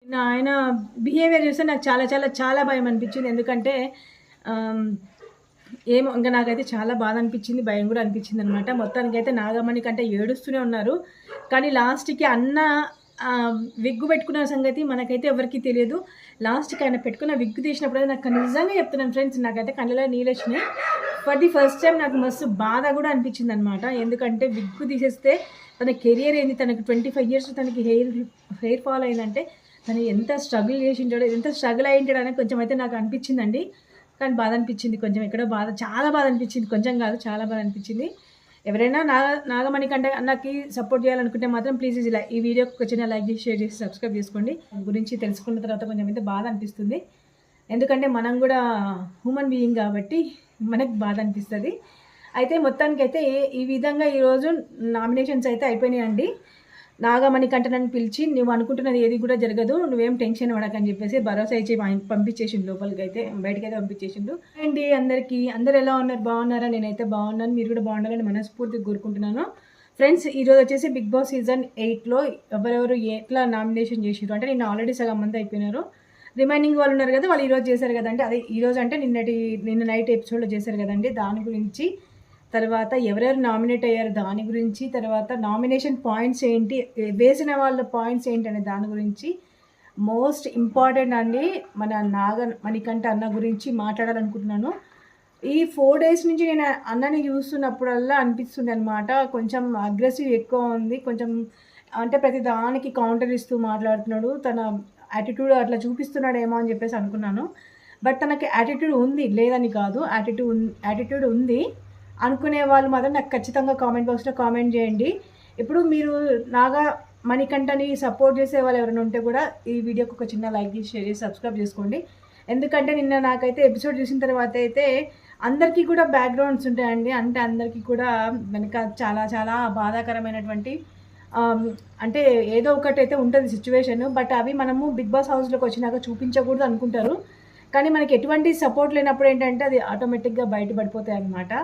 ఆయన బిహేవియర్ చూస్తే నాకు చాలా చాలా చాలా భయం అనిపించింది. ఎందుకంటే ఏమో ఇంకా నాకైతే చాలా బాధ అనిపించింది, భయం కూడా అనిపించింది అనమాట. మొత్తానికైతే నాగమణి కంటే ఏడుస్తూనే ఉన్నారు. కానీ లాస్ట్‌కి అన్న విగ్గు పెట్టుకున్న సంగతి మనకైతే ఎవరికీ తెలియదు. లాస్ట్‌కి ఆయన పెట్టుకున్న విగ్గు తీసినప్పుడు నాకు నిజంగా చెప్తున్నాను ఫ్రెండ్స్, నాకైతే కళ్ళలో నీళ్ళొచ్చినాయి. ఫర్ ది ఫస్ట్ టైం నాకు మస్తు బాధ కూడా అనిపించింది అనమాట. ఎందుకంటే విగ్గు తీసేస్తే తన కెరియర్ ఏంది, తనకి 25 ఇయర్స్ తనకి హెయిర్ ఫాల్ అయిందంటే తను ఎంత స్ట్రగుల్ చేసి ఉంటాడో, ఎంత స్ట్రగుల్ అయి ఉంటాడో అని కొంచెం అయితే నాకు అనిపించిందండి. కానీ బాధ అనిపించింది, కొంచెం ఎక్కడో బాధ, చాలా బాధ అనిపించింది, కొంచెం కాదు చాలా బాధ అనిపించింది. ఎవరైనా నాగమణి కంటే అన్నకి సపోర్ట్ చేయాలనుకుంటే మాత్రం ప్లీజ్ ఇలా ఈ వీడియోకి ఒక చిన్న లైక్ చేసి, షేర్ చేసి, సబ్స్క్రైబ్ చేసుకోండి. గురించి తెలుసుకున్న తర్వాత కొంచెం అయితే బాధ అనిపిస్తుంది. ఎందుకంటే మనం కూడా హ్యూమన్ బీయింగ్ కాబట్టి మనకు బాధ అనిపిస్తుంది. అయితే మొత్తానికైతే ఈ విధంగా ఈరోజు నామినేషన్స్ అయితే అయిపోయినాయండి. నాగమణి కంటే నన్ను పిలిచి నువ్వు అనుకుంటున్నది ఏది కూడా జరగదు, నువ్వేం టెన్షన్ పడకని చెప్పేసి భరోసా ఇచ్చి పంపించేసిండు లోపలికి, అయితే బయటకైతే పంపించేసిండు. అండి అందరికీ, అందరు ఎలా ఉన్నారు, బాగున్నారా? నేనైతే బాగున్నాను, మీరు కూడా బాగుండాలని మనస్ఫూర్తిగా కోరుకుంటున్నాను. ఫ్రెండ్స్, ఈరోజు వచ్చేసి బిగ్ బాస్ సీజన్ 8లో ఎవరెవరు ఎట్లా నామినేషన్ చేసారు అంటే, నేను ఆల్రెడీ సగం మంది అయిపోయినారు, రిమైనింగ్ వాళ్ళు ఉన్నారు కదా, వాళ్ళు ఈరోజు చేశారు కదండి. అదే ఈరోజు అంటే నిన్న నైట్ ఎపిసోడ్లో చేశారు కదండి, దాని గురించి, తర్వాత ఎవరెవరు నామినేట్ అయ్యారు దాని గురించి, తర్వాత నామినేషన్ పాయింట్స్ ఏంటి, వేసిన వాళ్ళ పాయింట్స్ ఏంటి అనే దాని గురించి, మోస్ట్ ఇంపార్టెంట్ అండి మన మణికంఠ అన్న గురించి మాట్లాడాలనుకుంటున్నాను. ఈ 4 days నుంచి నేను అన్నని చూస్తున్నప్పుడల్లా అనిపిస్తుంది అనమాట, కొంచెం అగ్రెసివ్ ఎక్కువ ఉంది, కొంచెం అంటే ప్రతి దానికి కౌంటర్ ఇస్తూ మాట్లాడుతున్నాడు, తన యాటిట్యూడ్ అట్లా చూపిస్తున్నాడేమో అని చెప్పేసి అనుకున్నాను. బట్ తనకి యాటిట్యూడ్ ఉంది, లేదని కాదు, యాటిట్యూడ్ ఉంది అనుకునే వాళ్ళు మాత్రం నాకు ఖచ్చితంగా కామెంట్ బాక్స్లో కామెంట్ చేయండి. ఇప్పుడు మీరు మణికంఠని సపోర్ట్ చేసే వాళ్ళు ఎవరైనా ఉంటే కూడా ఈ వీడియోకి ఒక చిన్న లైక్ చేసి, షేర్ చేసి, సబ్స్క్రైబ్ చేసుకోండి. ఎందుకంటే నిన్న నాకైతే ఎపిసోడ్ చూసిన తర్వాత అయితే అందరికీ కూడా బ్యాక్గ్రౌండ్స్ ఉంటాయండి, అంటే అందరికీ కూడా వెనక చాలా చాలా బాధాకరమైనటువంటి అంటే ఏదో ఒకటి అయితే ఉంటుంది సిచ్యువేషన్. బట్ అవి మనము బిగ్ బాస్ హౌస్లోకి వచ్చినాక చూపించకూడదు అనుకుంటారు, కానీ మనకి ఎటువంటి సపోర్ట్ లేనప్పుడు ఏంటంటే అది ఆటోమేటిక్గా బయటపడిపోతాయి అన్నమాట.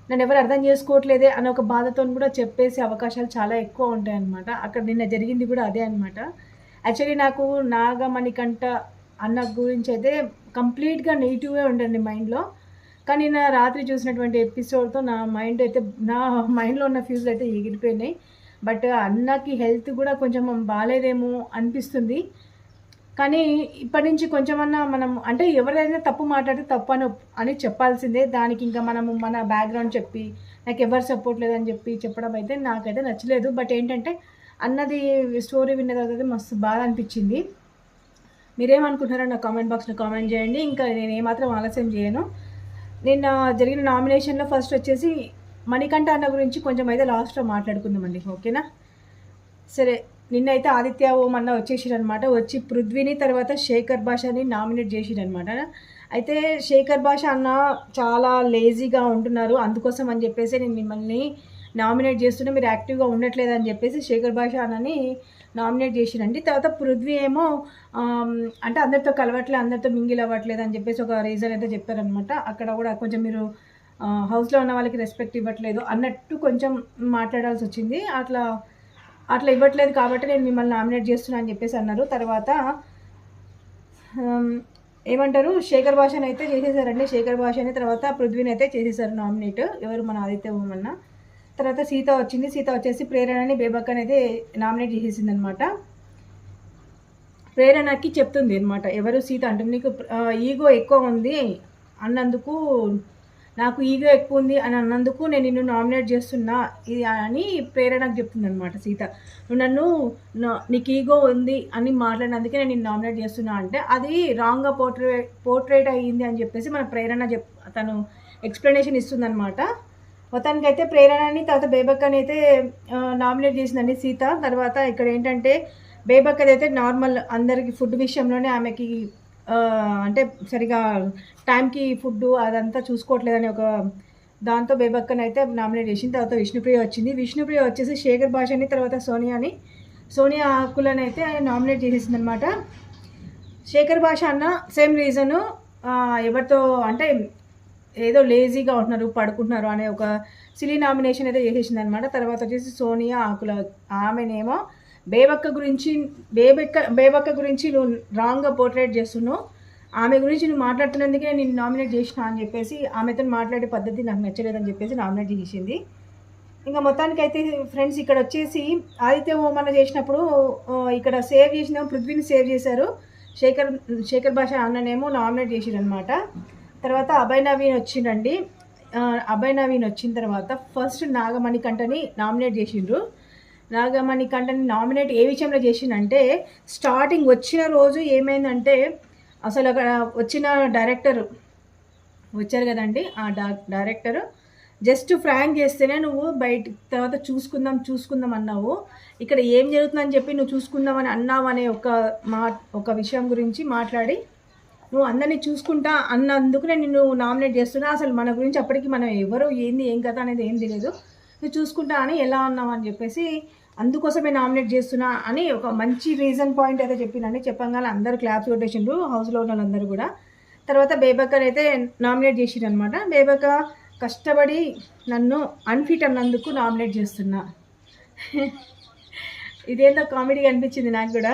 నన్ను ఎవరు అర్థం చేసుకోవట్లేదే అనే ఒక బాధతో కూడా చెప్పేసే అవకాశాలు చాలా ఎక్కువ ఉంటాయన్నమాట. అక్కడ నిన్న జరిగింది కూడా అదే అనమాట. యాక్చువల్లీ నాకు నాగమణికంఠ అన్న గురించి అయితే కంప్లీట్గా నెగిటివ్గా ఉండండి మైండ్లో, కానీ నా రాత్రి చూసినటువంటి ఎపిసోడ్తో నా మైండ్లో ఉన్న ఫ్యూజ్లు అయితే ఎగిరిపోయినాయి. బట్ అన్నకి హెల్త్ కూడా కొంచెం బాగాలేదేమో అనిపిస్తుంది. కానీ ఇప్పటి నుంచి కొంచెమన్నా మనం అంటే ఎవరైనా తప్పు మాట్లాడితే తప్పు అని చెప్పాల్సిందే. దానికి ఇంకా మనము మన బ్యాక్గ్రౌండ్ చెప్పి నాకు ఎవరు సపోర్ట్ లేదని చెప్పడం అయితే నాకైతే నచ్చలేదు. బట్ ఏంటంటే అన్నది స్టోరీ విన్న తర్వాత మస్తు బాధ అనిపించింది. మీరేమనుకుంటున్నారో నా కామెంట్ బాక్స్లో కామెంట్ చేయండి. ఇంకా నేను ఏమాత్రం ఆలస్యం చేయను. నిన్న జరిగిన నామినేషన్లో ఫస్ట్ వచ్చేసి మణికంఠ అన్న గురించి కొంచెం అయితే లాస్ట్లో మాట్లాడుకుందామండి, ఓకేనా? సరే, నిన్నైతే ఆదిత్య ఓం అన్న వచ్చేసిరనమాట. వచ్చి పృథ్వీని తర్వాత శేఖర్ భాషని నామినేట్ చేసిరనమాట. అయితే శేఖర్ భాష అన్న చాలా లేజీగా ఉంటున్నారు, అందుకోసం అని చెప్పేసి నేను మిమ్మల్ని నామినేట్ చేస్తున్నా, మీరు యాక్టివ్గా ఉండట్లేదు అని చెప్పేసి శేఖర్ భాష అన్నని నామినేట్ చేసిరండి. తర్వాత పృథ్వీ ఏమో అంటే అందరితో కలవట్లేదు, అందరితో మింగిల్ అవ్వట్లేదు అని చెప్పేసి ఒక రీజన్ అయితే చెప్పారనమాట. అక్కడ కూడా కొంచెం మీరు హౌస్లో ఉన్న వాళ్ళకి రెస్పెక్ట్ ఇవ్వట్లేదు అన్నట్టు కొంచెం మాట్లాడాల్సి వచ్చింది. అట్లా ఇవ్వట్లేదు కాబట్టి నేను మిమ్మల్ని నామినేట్ చేస్తున్నా అని చెప్పేసి అన్నారు. తర్వాత ఏమంటారు, శేఖర్ భాషని అయితే చేసేసారండి. శేఖర్ భాషని తర్వాత పృథ్వీని అయితే చేసేసారు నామినేట్, ఎవరు మన ఆదిత్య ఓమన్న. తర్వాత సీత వచ్చింది. సీత వచ్చేసి ప్రేరణని బేబక్కని అయితే నామినేట్ చేసేసింది అనమాట. ప్రేరణకి చెప్తుంది అనమాట, ఎవరు సీత అంటుంది, నీకు ఈగో ఎక్కువ ఉంది అన్నందుకు, నాకు ఈగో ఎక్కువ ఉంది అని అన్నందుకు నేను నిన్ను నామినేట్ చేస్తున్నా ఇది అని ప్రేరణకు చెప్తుంది అనమాట సీత. నీకు ఈగో ఉంది అని మాట్లాడినందుకే నేను నిన్ను నామినేట్ చేస్తున్నా అంటే అది రాంగ్గా పోర్ట్రేట్ అయ్యింది అని చెప్పేసి మన ప్రేరణ తను ఎక్స్ప్లెనేషన్ ఇస్తుందన్నమాట. మొత్తానికైతే ప్రేరణని తర్వాత బేబక్కని అయితే నామినేట్ చేసిందండి సీత. తర్వాత ఇక్కడ ఏంటంటే బేబక్కది అయితే నార్మల్ అందరికీ ఫుడ్ విషయంలోనే ఆమెకి అంటే సరిగా టైంకి ఫుడ్ అదంతా చూసుకోవట్లేదని ఒక దాంతో బేబక్కని అయితే నామినేట్ చేసింది. తర్వాత విష్ణుప్రియ వచ్చింది. విష్ణుప్రియ వచ్చేసి శేఖర్ భాషని తర్వాత సోనియా ఆకులని అయితే నామినేట్ చేసేసింది అనమాట. శేఖర్ భాష అన్న సేమ్ రీజను, ఎవరితో అంటే ఏదో లేజీగా ఉంటున్నారు, పడుకుంటున్నారు అనే ఒక సిలీ నామినేషన్ అయితే చేసేసింది అనమాట. తర్వాత వచ్చేసి సోనియా ఆకుల ఆమెనేమో బేబక్క గురించి నువ్వు రాంగ్గా పోర్ట్రేట్ చేస్తున్నావు, ఆమె గురించి నువ్వు మాట్లాడుతున్నందుకే నేను నామినేట్ చేసిన అని చెప్పేసి ఆమెతో మాట్లాడే పద్ధతి నాకు నచ్చలేదని చెప్పేసి నామినేట్ చేసింది. ఇంకా మొత్తానికి అయితే ఫ్రెండ్స్ ఇక్కడ వచ్చేసి ఆదిత్య హోమన్న చేసినప్పుడు ఇక్కడ సేవ్ చేసిన పృథ్వీని సేవ్ చేశారు. శేఖర్ భాష అన్ననేమో నామినేట్ చేసిరు అనమాట. తర్వాత అభయ్ నవీన్ వచ్చిండండి. అభయ్ నవీన్ వచ్చిన తర్వాత ఫస్ట్ నాగమణికంఠని నామినేట్ చేసిండ్రు. నాగమణికంఠని నామినేట్ ఏ విషయంలో చేసిండంటే, స్టార్టింగ్ వచ్చిన రోజు ఏమైందంటే అసలు అక్కడ వచ్చిన డైరెక్టర్ వచ్చారు కదండి, ఆ డైరెక్టర్ జస్ట్ ఫ్రాంక్ చేస్తేనే నువ్వు బయట తర్వాత చూసుకుందాం అన్నావు. ఇక్కడ ఏం జరుగుతుందని చెప్పి నువ్వు చూసుకుందామని అన్నావు అనే ఒక విషయం గురించి మాట్లాడి నువ్వు అందరినీ చూసుకుంటా అన్నందుకు నేను నిన్ను నామినేట్ చేస్తున్నా. అసలు మన గురించి అప్పటికి మనం ఎవరు ఏంది ఏం కథ అనేది ఏం తెలియదు, నువ్వు చూసుకుంటా అని ఎలా అన్నావు అని చెప్పేసి అందుకోసమే నామినేట్ చేస్తున్నా అని ఒక మంచి రీజన్ పాయింట్ అయితే చెప్పిందండి. చెప్పగానే అందరూ క్లాప్స్ కొట్టేసిండ్రు, హౌస్లో ఉన్న వాళ్ళందరూ కూడా. తర్వాత బేబక్కని అయితే నామినేట్ చేసిండ్రు అనమాట. బేబక్క కష్టపడి నన్ను అన్ఫిట్ అన్నందుకు నామినేట్ చేస్తున్నా. ఇదేందో కామెడీ అనిపించింది నాకు కూడా.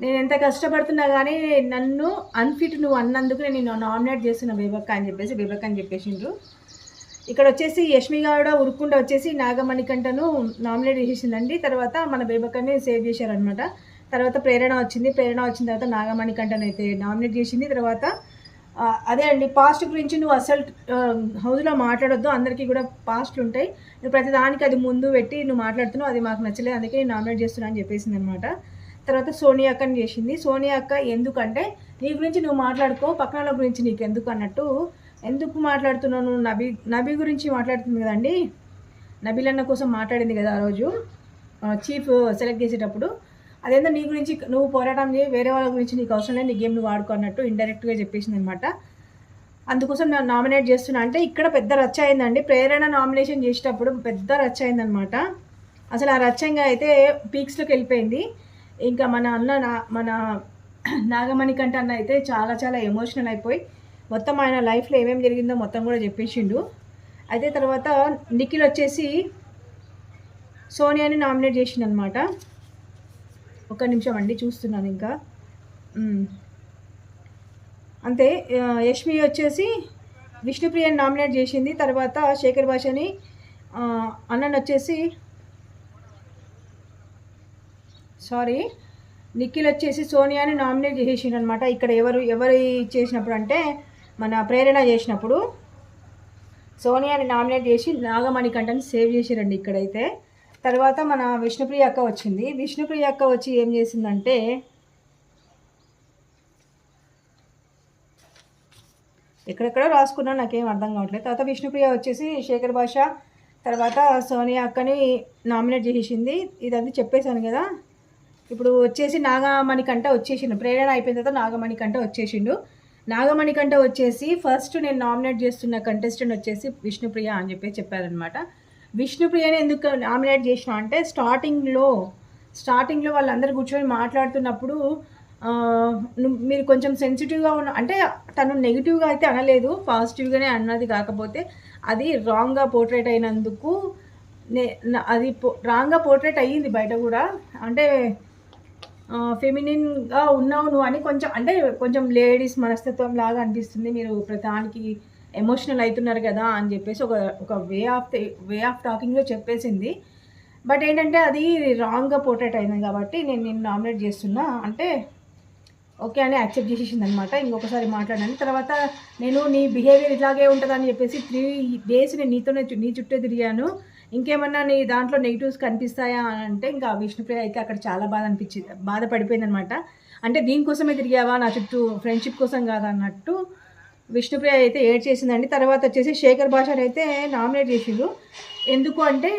నేను ఎంత కష్టపడుతున్నా కానీ నన్ను అన్ఫిట్ నువ్వు అన్నందుకు నేను నామినేట్ చేస్తున్నా బేబక్క అని చెప్పేసిండ్రు. ఇక్కడ వచ్చేసి యష్మి గౌడ ఉరుక్కుండా వచ్చేసి నాగమణికంఠను నామినేట్ చేసేసిందండి. తర్వాత మన బేబక్కని సేవ్ చేశారనమాట. తర్వాత ప్రేరణ వచ్చిన తర్వాత నాగమణికంఠను అయితే నామినేట్ చేసింది. తర్వాత అదే అండి, పాస్ట్ గురించి నువ్వు అసలు హౌస్లో మాట్లాడొద్దు, అందరికీ కూడా పాస్ట్లు ఉంటాయి, నువ్వు ప్రతిదానికి అది ముందు పెట్టి నువ్వు మాట్లాడుతున్నావు, అది మాకు నచ్చలేదు, అందుకే నేను నామినేట్ చేస్తున్నా అని చెప్పేసింది అనమాట. తర్వాత సోనియా అక్కని చేసింది. సోనియా అక్క ఎందుకంటే నీ గురించి నువ్వు మాట్లాడుకో, పక్కన గురించి నీకు ఎందుకు అన్నట్టు, ఎందుకు మాట్లాడుతున్నావు నువ్వు, నబీ గురించి మాట్లాడుతుంది కదండి, నబీలన్న కోసం మాట్లాడింది కదా ఆ రోజు చీఫ్ సెలెక్ట్ చేసేటప్పుడు, అదేందో నీ గురించి నువ్వు పోరాటం చేయి, వేరే వాళ్ళ గురించి నీకు అవసరం లేదు, నీ గేమ్ నువ్వు ఆడుకో అన్నట్టు ఇండైరెక్ట్గా చెప్పేసింది అనమాట. అందుకోసం నేను నామినేట్ చేస్తున్నా అంటే ఇక్కడ పెద్ద రచ్చ అయిందండి. ప్రేరణ నామినేషన్ చేసేటప్పుడు పెద్ద రచ్చ అయిందనమాట. అసలు ఆ రచ్చంగా అయితే పీక్స్లోకి వెళ్ళిపోయింది. ఇంకా మన నాగమణికంఠ అన్న అయితే చాలా చాలా ఎమోషనల్ అయిపోయి మొత్తం ఆయన లైఫ్లో ఏమేమి జరిగిందో మొత్తం కూడా చెప్పేసిండు. అయితే తర్వాత నిఖిల్ వచ్చేసి సోనియాని నామినేట్ చేసిండు అనమాట. ఒక్క నిమిషం అండి చూస్తున్నాను ఇంకా అంతే. యష్మి వచ్చేసి విష్ణుప్రియని నామినేట్ చేసింది. తర్వాత శేఖర్ భాషని అన్నని వచ్చేసి నిఖిల్ వచ్చేసి సోనియాని నామినేట్ చేసేసిండు అనమాట. ఇక్కడ ఎవరు చేసినప్పుడు అంటే మన ప్రేరణ చేసినప్పుడు సోనియాని నామినేట్ చేసి నాగమణికంఠని సేవ్ చేసిరండి ఇక్కడైతే. తర్వాత మన విష్ణుప్రియ అక్క వచ్చింది. విష్ణుప్రియ అక్క వచ్చి ఏం చేసిందంటే ఎక్కడెక్కడో రాసుకున్నా నాకేం అర్థం కావట్లేదు. తర్వాత విష్ణుప్రియ వచ్చేసి శేఖర్ భాష తర్వాత సోనియా అక్కని నామినేట్ చేసేసింది. ఇదంతా చెప్పేశాను కదా. ఇప్పుడు వచ్చేసి నాగమణికంఠ వచ్చేసిండు. ప్రేరణ అయిపోయిన తర్వాత నాగమణికంఠ వచ్చేసిండు. నాగమణికంఠ వచ్చేసి ఫస్ట్ నేను నామినేట్ చేస్తున్న కంటెస్టెంట్ వచ్చేసి విష్ణుప్రియ అని చెప్పేసి చెప్పారనమాట. విష్ణుప్రియని ఎందుకు నామినేట్ చేసిన అంటే స్టార్టింగ్లో వాళ్ళందరూ కూర్చొని మాట్లాడుతున్నప్పుడు మీరు కొంచెం సెన్సిటివ్గా అంటే తను నెగిటివ్గా అయితే అనలేదు, పాజిటివ్గానే అన్నది. కాకపోతే అది రాంగ్గా పోర్ట్రేట్ అయినందుకు అది రాంగ్గా పోర్ట్రేట్ అయ్యింది బయట కూడా. అంటే ఫెమినిన్గా ఉన్నావు నువ్వు అని కొంచెం లేడీస్ మనస్తత్వం లాగా అనిపిస్తుంది, మీరు ప్రతిదానికి ఎమోషనల్ అవుతున్నారు కదా అని చెప్పేసి ఒక వే ఆఫ్ టాకింగ్లో చెప్పేసింది. బట్ ఏంటంటే అది రాంగ్గా పోర్ట్రేట్ అయింది కాబట్టి నేను నామినేట్ చేస్తున్నా అంటే ఓకే అని యాక్సెప్ట్ చేసేసింది అనమాట. ఇంకొకసారి మాట్లాడాను. తర్వాత నేను నీ బిహేవియర్ ఇలాగే ఉంటుందని చెప్పేసి 3 days నేను నీ చుట్టే తిరిగాను, ఇంకేమన్నా నీ దాంట్లో నెగిటివ్స్ కనిపిస్తాయా అని అంటే ఇంకా విష్ణుప్రియ అయితే అక్కడ చాలా బాధపడిపోయింది అనమాట. అంటే దీనికోసమే తిరిగావా నా చుట్టూ, ఫ్రెండ్షిప్ కోసం కాదా అన్నట్టు విష్ణుప్రియ అయితే ఏడ్ చేసిందండి. తర్వాత వచ్చేసి శేఖర్ భాషని అయితే నామినేట్ చేసిండ్రు. ఎందుకు అంటే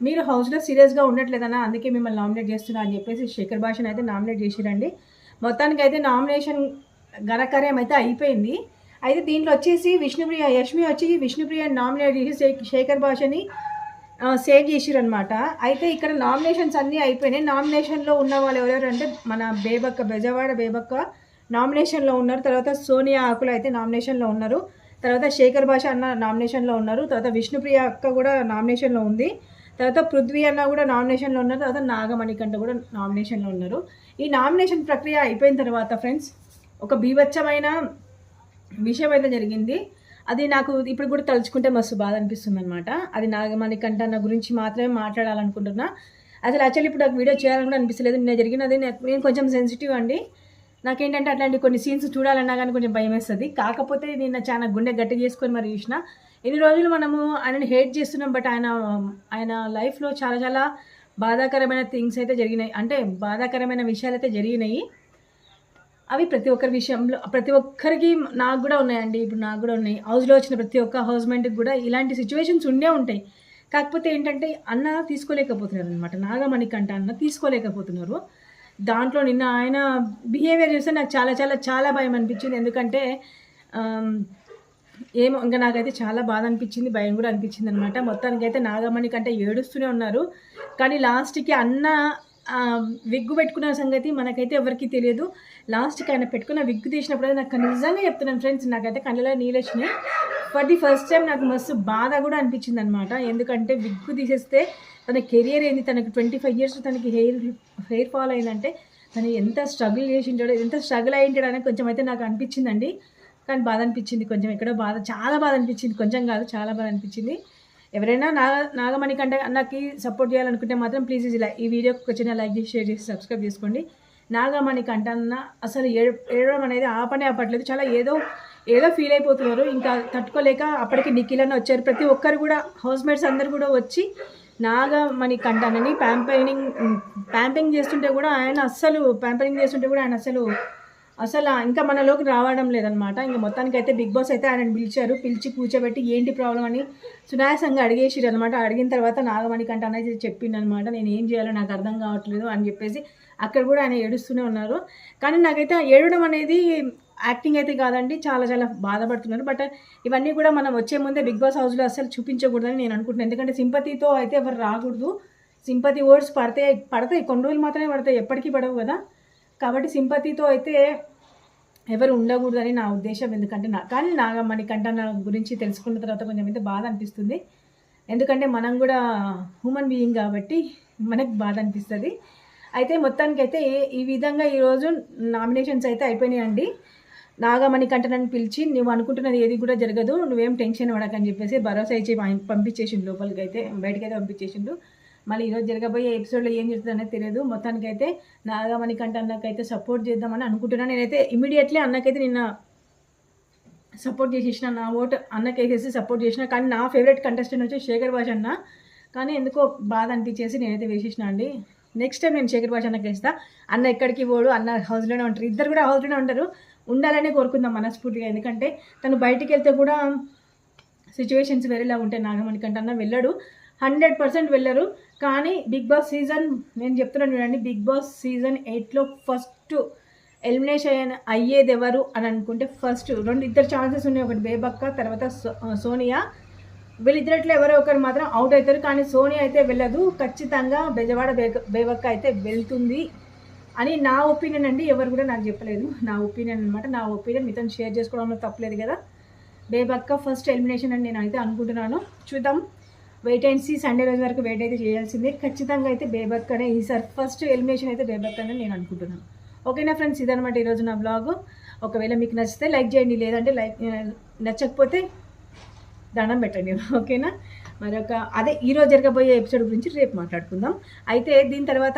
మీరు హౌస్లో సీరియస్గా ఉండట్లేదన్నా, అందుకే మిమ్మల్ని నామినేట్ చేస్తున్నా అని చెప్పేసి శేఖర్ భాషని అయితే నామినేట్ చేసిరండి. మొత్తానికి అయితే నామినేషన్ ఘనకార్యం అయితే అయిపోయింది. అయితే దీంట్లో వచ్చేసి యష్మి వచ్చి విష్ణుప్రియని నామినేట్ చేసి శేఖర్ భాషని సేవ్ చేసిరు అనమాట. అయితే ఇక్కడ నామినేషన్స్ అన్నీ అయిపోయినాయి. నామినేషన్లో ఉన్న వాళ్ళు ఎవరెవరు అంటే మన బెజవాడ బేబక్క నామినేషన్లో ఉన్నారు. తర్వాత సోనియా ఆకుల అయితే నామినేషన్లో ఉన్నారు. తర్వాత శేఖర్ భాష అన్న నామినేషన్లో ఉన్నారు. తర్వాత విష్ణుప్రియ అక్క కూడా నామినేషన్లో ఉంది. తర్వాత పృథ్వీ అన్న కూడా నామినేషన్లో ఉన్నారు, తర్వాత నాగమణికంట కూడా నామినేషన్లో ఉన్నారు. ఈ నామినేషన్ ప్రక్రియ అయిపోయిన తర్వాత ఫ్రెండ్స్ ఒక బీభత్సమైన విషయం అయితే జరిగింది. అది నాకు ఇప్పుడు కూడా తలుచుకుంటే మస్తు బాధ అనిపిస్తుంది అనమాట. అది నాగమణికంట అన్న గురించి మాత్రమే మాట్లాడాలనుకుంటున్నా. అసలు యాక్చువల్లీ ఇప్పుడు నాకు వీడియో చేయాలని కూడా అనిపిస్తలేదు. నిన్న జరిగినది నేను కొంచెం సెన్సిటివ్ అండి. నాకేంటంటే అట్లాంటి కొన్ని సీన్స్ చూడాలన్నా కానీ కొంచెం భయం వేస్తుంది. కాకపోతే నిన్న చాలా గుండె గట్టి చేసుకొని మరి చూసిన. ఇన్ని రోజులు మనము ఆయనని హేట్ చేస్తున్నాం, బట్ ఆయన లైఫ్లో చాలా చాలా బాధాకరమైన థింగ్స్ అయితే జరిగినాయి, అంటే బాధాకరమైన విషయాలు అయితే జరిగినాయి. అవి ప్రతి ఒక్కరి విషయంలో ప్రతి ఒక్కరికి నాకు కూడా ఉన్నాయండి. ఇప్పుడు నాకు కూడా ఉన్నాయి. హౌస్లో వచ్చిన ప్రతి ఒక్క హౌస్మెంట్కి కూడా ఇలాంటి సిచ్యువేషన్స్ ఉండే ఉంటాయి. కాకపోతే ఏంటంటే అన్న తీసుకోలేకపోతున్నారు అనమాట. నాగమణికంట అన్న తీసుకోలేకపోతున్నారు. దాంట్లో నిన్న ఆయన బిహేవియర్ చూస్తే నాకు చాలా చాలా చాలా భయం అనిపించింది. ఎందుకంటే ఏమో ఇంకా నాకైతే చాలా బాధ అనిపించింది, భయం కూడా అనిపించింది అనమాట. మొత్తానికైతే నాగమణికంట ఏడుస్తూనే ఉన్నారు. కానీ లాస్ట్కి అన్న విగ్గు పెట్టుకున్న సంగతి మనకైతే ఎవరికి తెలియదు. లాస్ట్కి ఆయన పెట్టుకున్న విగ్గు తీసినప్పుడు నాకు నిజంగా చెప్తున్నాను ఫ్రెండ్స్, నాకైతే కళ్ళలో నీళ్ళు వచ్చినాయి. ఫర్ ది ఫస్ట్ టైం నాకు మస్తు బాధ కూడా అనిపించింది అనమాట. ఎందుకంటే విగ్గు తీసేస్తే తన కెరియర్ ఏంది, తనకి 25 years తనకి హెయిర్ ఫాల్ అయిందంటే తను ఎంత స్ట్రగుల్ చేసి ఉంటాడో, ఎంత స్ట్రగుల్ అయి ఉంటాడో అని కొంచెం అయితే నాకు అనిపించిందండి. కానీ బాధ అనిపించింది, కొంచెం ఎక్కడో బాధ, చాలా బాధ అనిపించింది, కొంచెం కాదు చాలా బాధ అనిపించింది. ఎవరైనా నాగమణికంట అన్నకి సపోర్ట్ చేయాలనుకుంటే మాత్రం ప్లీజ్ ఈ వీడియోకి ఒక చిన్న లైక్ చేసి షేర్ చేసి సబ్స్క్రైబ్ చేసుకోండి. నాగమణికంట అన్న అసలు ఏడవడం అనేది ఆపట్లేదు. చాలా ఏదో ఫీల్ అయిపోతున్నారు. ఇంకా తట్టుకోలేక అప్పటికి నిఖిల్ అన్న వచ్చారు. ప్రతి ఒక్కరు కూడా హౌస్మేట్స్ అందరు కూడా వచ్చి నాగమణికంటని ప్యాంపింగ్ చేస్తుంటే కూడా ఆయన అసలు ఇంకా మనలోకి రావడం లేదనమాట. ఇంకా మొత్తానికి అయితే బిగ్ బాస్ అయితే ఆయనను పిలిచి కూర్చోబెట్టి ఏంటి ప్రాబ్లం అని సునాయాసంగా అడిగేసిరు అనమాట. అడిగిన తర్వాత నాగమణికంట అనేది చెప్పిండనమాట, నేను ఏం చేయాలో నాకు అర్థం కావట్లేదు అని చెప్పేసి. అక్కడ కూడా ఆయన ఏడుస్తూనే ఉన్నారు. కానీ నాకైతే ఏడవడం అనేది యాక్టింగ్ అయితే కాదండి, చాలా చాలా బాధపడుతున్నారు. బట్ ఇవన్నీ కూడా మనం వచ్చే ముందే బిగ్ బాస్ హౌస్లో అసలు చూపించకూడదని నేను అనుకుంటున్నాను. ఎందుకంటే సింపతితో అయితే ఎవరు రాకూడదు. సింపతి వర్డ్స్ పడతాయి కొన్ని రోజులు మాత్రమే పడతాయి, ఎప్పటికీ పడవు కదా. కాబట్టి సింపతితో అయితే ఎవరు ఉండకూడదని నా ఉద్దేశం. ఎందుకంటే కానీ నాగమణికంట నా గురించి తెలుసుకున్న తర్వాత కొంచెం అయితే బాధ అనిపిస్తుంది. ఎందుకంటే మనం కూడా హ్యూమన్ బీయింగ్ కాబట్టి మనకు బాధ అనిపిస్తుంది. అయితే మొత్తానికైతే ఈ విధంగా ఈరోజు నామినేషన్స్ అయితే అయిపోయినాయండి. నాగమణికంటనని పిలిచి నువ్వు అనుకుంటున్నది ఏది కూడా జరగదు, నువ్వేం టెన్షన్ పడకని చెప్పేసి భరోసా ఇచ్చి పంపించేసిండు లోపలికి, అయితే బయటకైతే పంపించేసిండు. మళ్ళీ ఈరోజు జరగబోయే ఎపిసోడ్లో ఏం జరుగుతుంది అనేది తెలియదు. మొత్తానికైతే నాగమణికంట అన్నకైతే సపోర్ట్ చేద్దామని అనుకుంటున్నాను. నేనైతే ఇమీడియట్లీ అన్నకైతే నిన్న సపోర్ట్ చేసేసిన, నా ఓటు అన్నకేసేసి సపోర్ట్ చేసిన. కానీ నా ఫేవరెట్ కంటెస్టెంట్ వచ్చి శేఖర్ భాష అన్న, కానీ ఎందుకో బాధ అనిపించేసి నేనైతే వేసేసిన అండి. నెక్స్ట్ టైం నేను శేఖర్ భాష అన్నకి వేస్తా. అన్న ఎక్కడికి పోడు, అన్న హౌస్లోనే ఉంటారు, ఇద్దరు కూడా హౌస్లోనే ఉంటారు, ఉండాలనే కోరుకుందాం మనస్ఫూర్తిగా. ఎందుకంటే తను బయటికి వెళ్తే కూడా సిచ్యువేషన్స్ వేరేలా ఉంటాయి. నాగమణికంట అన్న వెళ్ళడు, 100% వెళ్ళరు. కానీ బిగ్ బాస్ సీజన్, నేను చెప్తున్నాను చూడండి, బిగ్ బాస్ సీజన్ 8లో ఫస్ట్ ఎలిమినేషన్ అయ్యేది ఎవరు అని అనుకుంటే ఫస్ట్ ఇద్దరు ఛాన్సెస్ ఉన్నాయి. ఒకటి బేబక్క, తర్వాత సోనియా. వీళ్ళిద్దరిలో ఎవరో ఒకరు మాత్రం అవుట్ అవుతారు. కానీ సోనియా అయితే వెళ్ళదు, ఖచ్చితంగా బెజవాడ బేబక్క అయితే వెళ్తుంది అని నా ఒపీనియన్ అండి. ఎవరు కూడా నాకు చెప్పలేదు, నా ఒపీనియన్ అనమాట. నా ఒపీనియన్ మీతో షేర్ చేసుకోవడంలో తప్పలేదు కదా. బేబక్క ఫస్ట్ ఎలిమినేషన్ అని నేను అయితే అనుకుంటున్నాను. చూద్దాం, వెయిట్ అండ్ సీ. సండే రోజు వరకు వెయిట్ అయితే చేయాల్సిందే. ఖచ్చితంగా అయితే బేబక్కనే ఈసారి ఫస్ట్ ఎలిమినేషన్ అయితే బేబక్కనే నేను అనుకుంటున్నాను. ఓకేనా ఫ్రెండ్స్, ఇదనమాట ఈరోజు నా బ్లాగ్. ఒకవేళ మీకు నచ్చితే లైక్ చేయండి, లేదంటే నచ్చకపోతే దండం పెట్టండి. ఓకేనా, మరొక ఈరోజు జరగబోయే ఎపిసోడ్ గురించి రేపు మాట్లాడుకుందాం. అయితే దీని తర్వాత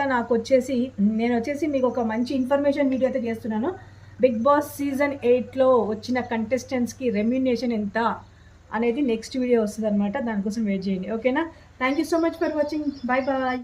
నేను వచ్చేసి మీకు ఒక మంచి ఇన్ఫర్మేషన్ వీడియో అయితే చేస్తున్నాను. బిగ్ బాస్ సీజన్ 8లో వచ్చిన కంటెస్టెంట్స్కి రెమ్యునరేషన్ ఎంత అనేది నెక్స్ట్ వీడియో వస్తుంది అనమాట. దానికోసం వెయిట్ చేయండి. ఓకేనా, thank you so much for watching. Bye bye.